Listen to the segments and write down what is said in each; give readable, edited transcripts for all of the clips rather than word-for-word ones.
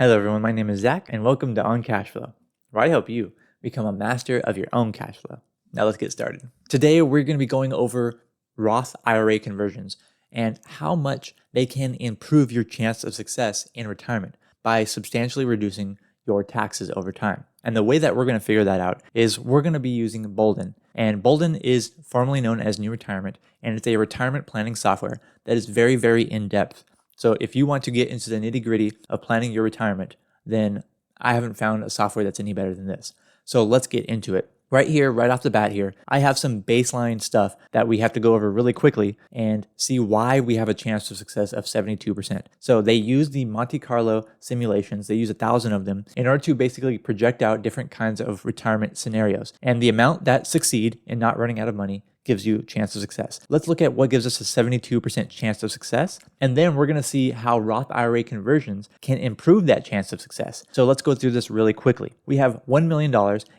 Hello everyone, my name is Zach and welcome to On Cash Flow, where I help you become a master of your own cash flow. Now let's get started. Today we're going to be going over Roth IRA conversions and how much they can improve your chance of success in retirement by substantially reducing your taxes over time. And the way that we're going to figure that out is we're going to be using Bolden. And Bolden is formerly known as New Retirement, and it's a retirement planning software that is very, very in-depth. So if you want to get into the nitty-gritty of planning your retirement, then I haven't found a software that's any better than this. So let's get into it. Right here, right off the bat here, I have some baseline stuff that we have to go over really quickly and see why we have a chance of success of 72%. So they use the Monte Carlo simulations. They use 1,000 of them in order to basically project out different kinds of retirement scenarios. And the amount that succeed in not running out of money gives you a chance of success. Let's look at what gives us a 72% chance of success. And then we're going to see how Roth IRA conversions can improve that chance of success. So let's go through this really quickly. We have $1 million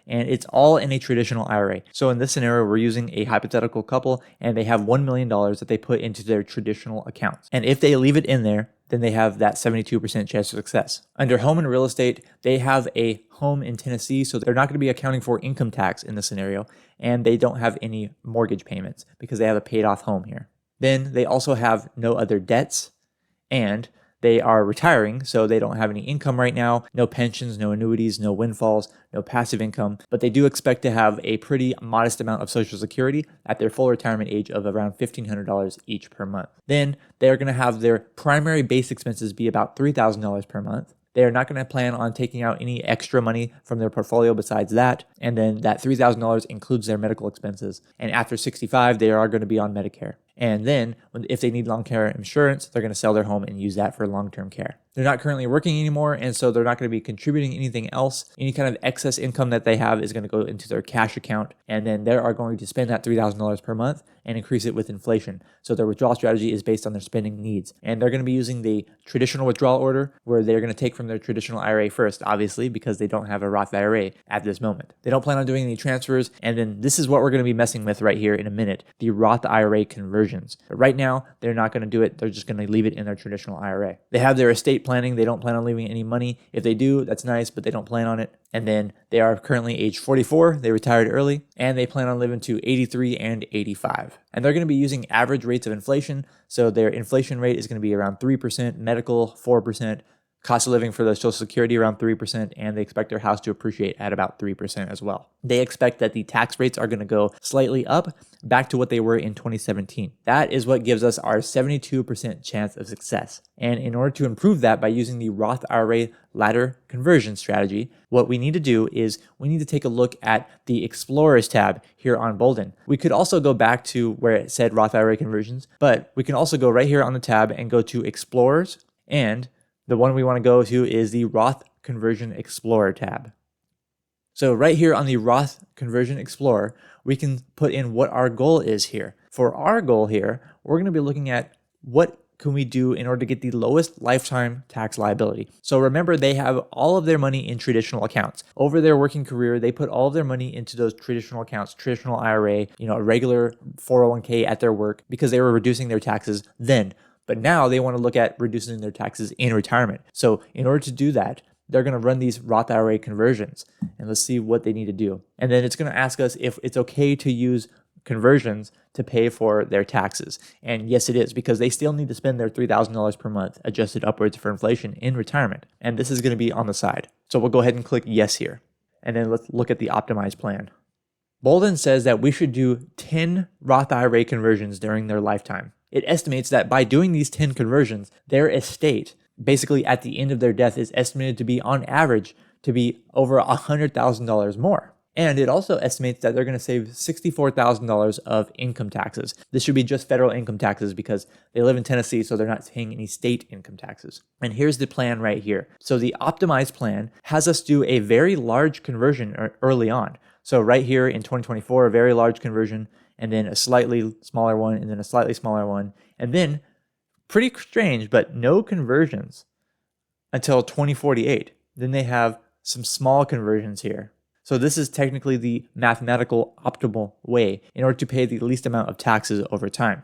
and it's all in a traditional IRA. So in this scenario, we're using a hypothetical couple and they have $1 million that they put into their traditional accounts. And if they leave it in there, then they have that 72% chance of success. Under home and real estate, they have a home in Tennessee, so they're not going to be accounting for income tax in this scenario, and they don't have any mortgage payments because they have a paid off home here. Then they also have no other debts, and they are retiring, so they don't have any income right now, no pensions, no annuities, no windfalls, no passive income, but they do expect to have a pretty modest amount of Social Security at their full retirement age of around $1,500 each per month. Then they're going to have their primary base expenses be about $3,000 per month. They are not going to plan on taking out any extra money from their portfolio besides that. And then that $3,000 includes their medical expenses. And after 65, they are going to be on Medicare. And then if they need long-term insurance, they're going to sell their home and use that for long-term care. They're not currently working anymore, and so they're not going to be contributing anything else. Any kind of excess income that they have is going to go into their cash account, and then they are going to spend that $3,000 per month and increase it with inflation. So their withdrawal strategy is based on their spending needs. And they're going to be using the traditional withdrawal order where they're going to take from their traditional IRA first, obviously, because they don't have a Roth IRA at this moment. They don't plan on doing any transfers, and then this is what we're going to be messing with right here in a minute, the Roth IRA conversions. But right now, they're not going to do it. They're just going to leave it in their traditional IRA. They have their estate planning. They don't plan on leaving any money. If they do, that's nice, but they don't plan on it. And then they are currently age 44. They retired early, and they plan on living to 83 and 85. And they're going to be using average rates of inflation. So their inflation rate is going to be around 3%, medical 4%, cost of living for the Social Security around 3%, and they expect their house to appreciate at about 3% as well. They expect that the tax rates are going to go slightly up back to what they were in 2017. That is what gives us our 72% chance of success. And in order to improve that by using the Roth IRA ladder conversion strategy, what we need to do is we need to take a look at the Explorers tab here on Bolden. We could also go back to where it said Roth IRA conversions, but we can also go right here on the tab and go to Explorers, and the one we want to go to is the Roth Conversion Explorer tab. So right here on the Roth Conversion Explorer, we can put in what our goal is here. For our goal here, we're going to be looking at what can we do in order to get the lowest lifetime tax liability. So remember, they have all of their money in traditional accounts. Over their working career, they put all of their money into those traditional accounts, traditional IRA, a regular 401k at their work because they were reducing their taxes then. But now they want to look at reducing their taxes in retirement. So in order to do that, they're going to run these Roth IRA conversions, and let's see what they need to do. And then it's going to ask us if it's okay to use conversions to pay for their taxes. And yes, it is, because they still need to spend their $3,000 per month adjusted upwards for inflation in retirement. And this is going to be on the side. So we'll go ahead and click yes here. And then let's look at the optimized plan. Bolden says that we should do 10 Roth IRA conversions during their lifetime. It estimates that by doing these 10 conversions, their estate, basically at the end of their death, is estimated to be on average to be over $100,000 more. And it also estimates that they're going to save $64,000 of income taxes. This should be just federal income taxes because they live in Tennessee, so they're not paying any state income taxes. And here's the plan right here. So the optimized plan has us do a very large conversion early on. So right here in 2024, a very large conversion, and then a slightly smaller one, and then a slightly smaller one, and then, pretty strange, but no conversions until 2048. Then they have some small conversions here. So this is technically the mathematical optimal way in order to pay the least amount of taxes over time.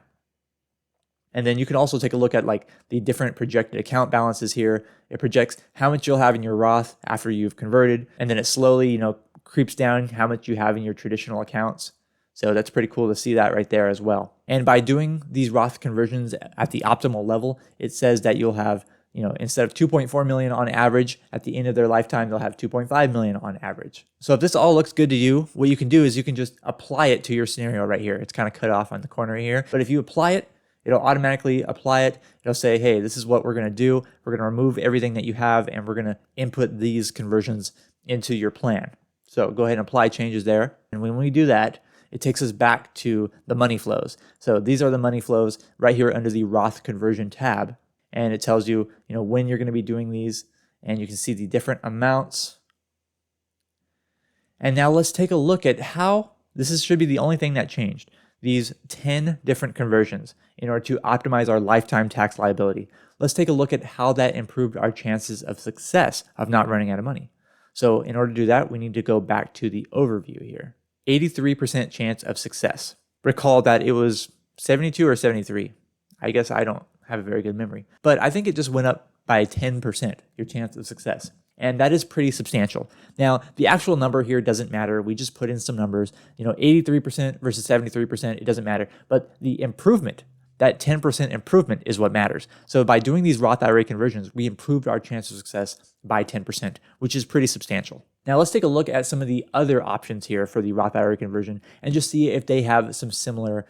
And then you can also take a look at like the different projected account balances here. It projects how much you'll have in your Roth after you've converted, and then it slowly, creeps down how much you have in your traditional accounts. So that's pretty cool to see that right there as well. And by doing these Roth conversions at the optimal level, it says that you'll have, instead of 2.4 million on average at the end of their lifetime, they'll have 2.5 million on average. So if this all looks good to you, what you can do is you can just apply it to your scenario right here. It's kind of cut off on the corner here, but if you apply it, it'll automatically apply it. It'll say, hey, this is what we're going to do. We're going to remove everything that you have, and we're going to input these conversions into your plan. So go ahead and apply changes there. And when we do that, it takes us back to the money flows. So these are the money flows right here under the Roth conversion tab. And it tells you, when you're going to be doing these, and you can see the different amounts. And now let's take a look at how this should be the only thing that changed. These 10 different conversions in order to optimize our lifetime tax liability. Let's take a look at how that improved our chances of success of not running out of money. So in order to do that, we need to go back to the overview here. 83% chance of success. Recall that it was 72 or 73. I guess I don't have a very good memory, but I think it just went up by 10%, your chance of success. And that is pretty substantial. Now, the actual number here doesn't matter. We just put in some numbers, 83% versus 73%, it doesn't matter. But the improvement, that 10% improvement is what matters. So by doing these Roth IRA conversions, we improved our chance of success by 10%, which is pretty substantial. Now let's take a look at some of the other options here for the Roth IRA conversion and just see if they have some similar,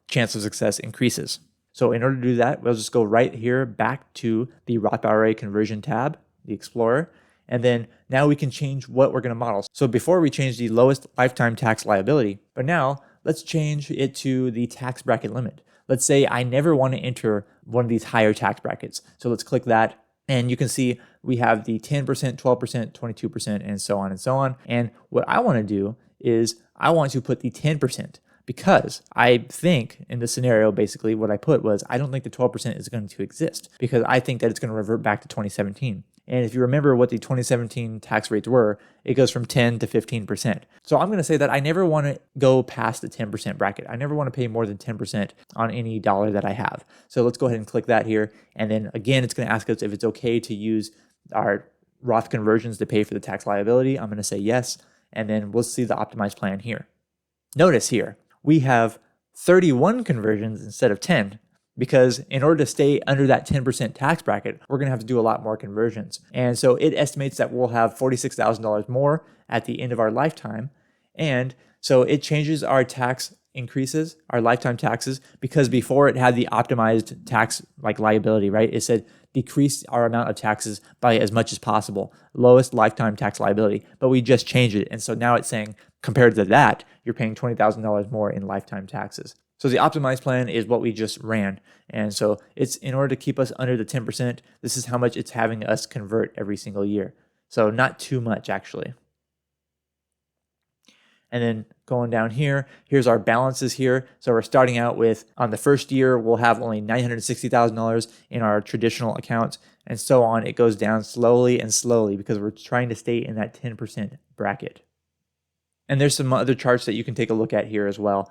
chance of success increases. So in order to do that, we'll just go right here back to the Roth IRA conversion tab, the Explorer, and then now we can change what we're going to model. So before we changed the lowest lifetime tax liability, but now let's change it to the tax bracket limit. Let's say I never want to enter one of these higher tax brackets. So let's click that, and you can see we have the 10%, 12%, 22%, and so on and so on. And what I want to do is I want to put the 10%. Because I think in this scenario, basically what I put was, I don't think the 12% is going to exist because I think that it's going to revert back to 2017. And if you remember what the 2017 tax rates were, it goes from 10 to 15%. So I'm going to say that I never want to go past the 10% bracket. I never want to pay more than 10% on any dollar that I have. So let's go ahead and click that here. And then again, it's going to ask us if it's okay to use our Roth conversions to pay for the tax liability. I'm going to say yes. And then we'll see the optimized plan here. Notice here, we have 31 conversions instead of 10 because in order to stay under that 10% tax bracket, we're going to have to do a lot more conversions. And so it estimates that we'll have $46,000 more at the end of our lifetime. And so it changes our tax increases, our lifetime taxes, because before it had the optimized tax liability, right? It said decrease our amount of taxes by as much as possible, lowest lifetime tax liability, but we just changed it. And so now it's saying compared to that, you're paying $20,000 more in lifetime taxes. So the optimized plan is what we just ran. And so it's in order to keep us under the 10%, this is how much it's having us convert every single year. So not too much actually. And then going down here, here's our balances here. So we're starting out with, on the first year, we'll have only $960,000 in our traditional accounts, and so on. It goes down slowly and slowly because we're trying to stay in that 10% bracket. And there's some other charts that you can take a look at here as well,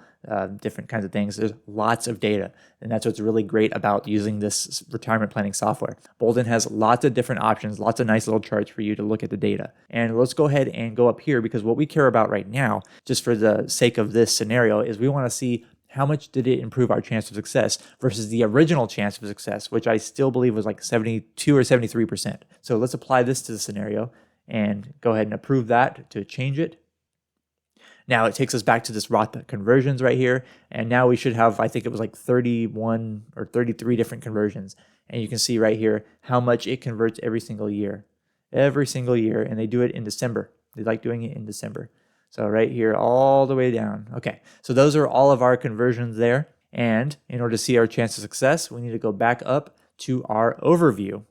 different kinds of things. There's lots of data, and that's what's really great about using this retirement planning software. Bolden has lots of different options, lots of nice little charts for you to look at the data. And let's go ahead and go up here because what we care about right now, just for the sake of this scenario, is we want to see how much did it improve our chance of success versus the original chance of success, which I still believe was like 72 or 73%. So let's apply this to the scenario and go ahead and approve that to change it. Now it takes us back to this Roth conversions right here. And now we should have, I think it was like 31 or 33 different conversions. And you can see right here how much it converts every single year. Every single year. And they do it in December. They like doing it in December. So right here all the way down. Okay, so those are all of our conversions there. And in order to see our chance of success, we need to go back up to our overview.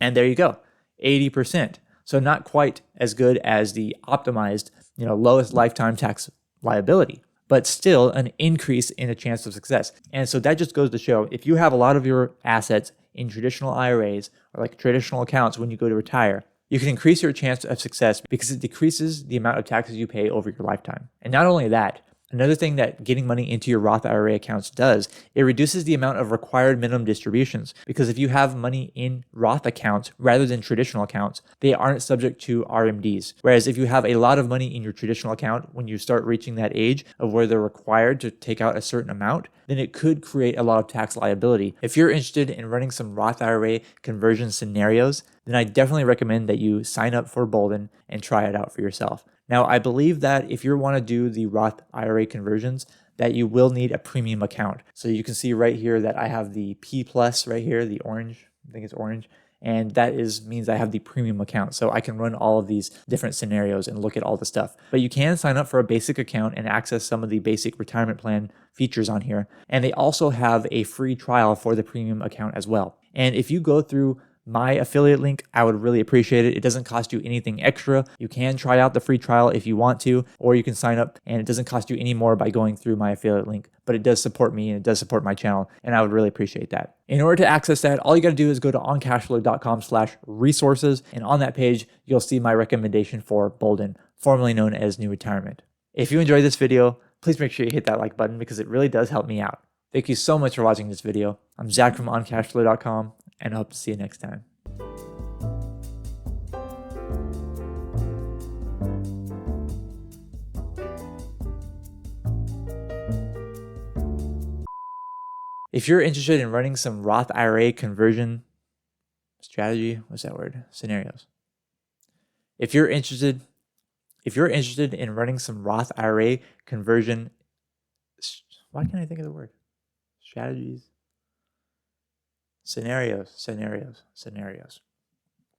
And there you go, 80%. So not quite as good as the optimized, lowest lifetime tax liability, but still an increase in a chance of success. And so that just goes to show, if you have a lot of your assets in traditional IRAs or like traditional accounts when you go to retire, you can increase your chance of success because it decreases the amount of taxes you pay over your lifetime. And not only that, Another thing that getting money into your Roth IRA accounts does, it reduces the amount of required minimum distributions, because if you have money in Roth accounts rather than traditional accounts, they aren't subject to RMDs. Whereas if you have a lot of money in your traditional account, when you start reaching that age of where they're required to take out a certain amount, then it could create a lot of tax liability. If you're interested in running some Roth IRA conversion scenarios, then I definitely recommend that you sign up for Bolden and try it out for yourself. Now, I believe that if you want to do the Roth IRA conversions, that you will need a premium account. So you can see right here that I have the P plus right here, the orange, I think it's orange. And that means I have the premium account. So I can run all of these different scenarios and look at all the stuff. But you can sign up for a basic account and access some of the basic retirement plan features on here. And they also have a free trial for the premium account as well. And if you go through my affiliate link, I would really appreciate it. It doesn't cost you anything extra. You can try out the free trial if you want to, or you can sign up and it doesn't cost you any more by going through my affiliate link. But it does support me and it does support my channel, and I would really appreciate that. In order to access that, all you got to do is go to oncashflow.com/resources, and on that page, you'll see my recommendation for Bolden, formerly known as New Retirement. If you enjoyed this video, please make sure you hit that like button because it really does help me out. Thank you so much for watching this video. I'm Zach from oncashflow.com, and I hope to see you next time. If you're interested in running some Roth IRA conversion strategy, what's that word? Scenarios. If you're interested in running some Roth IRA conversion, why can't I think of the word? Strategies. Scenarios.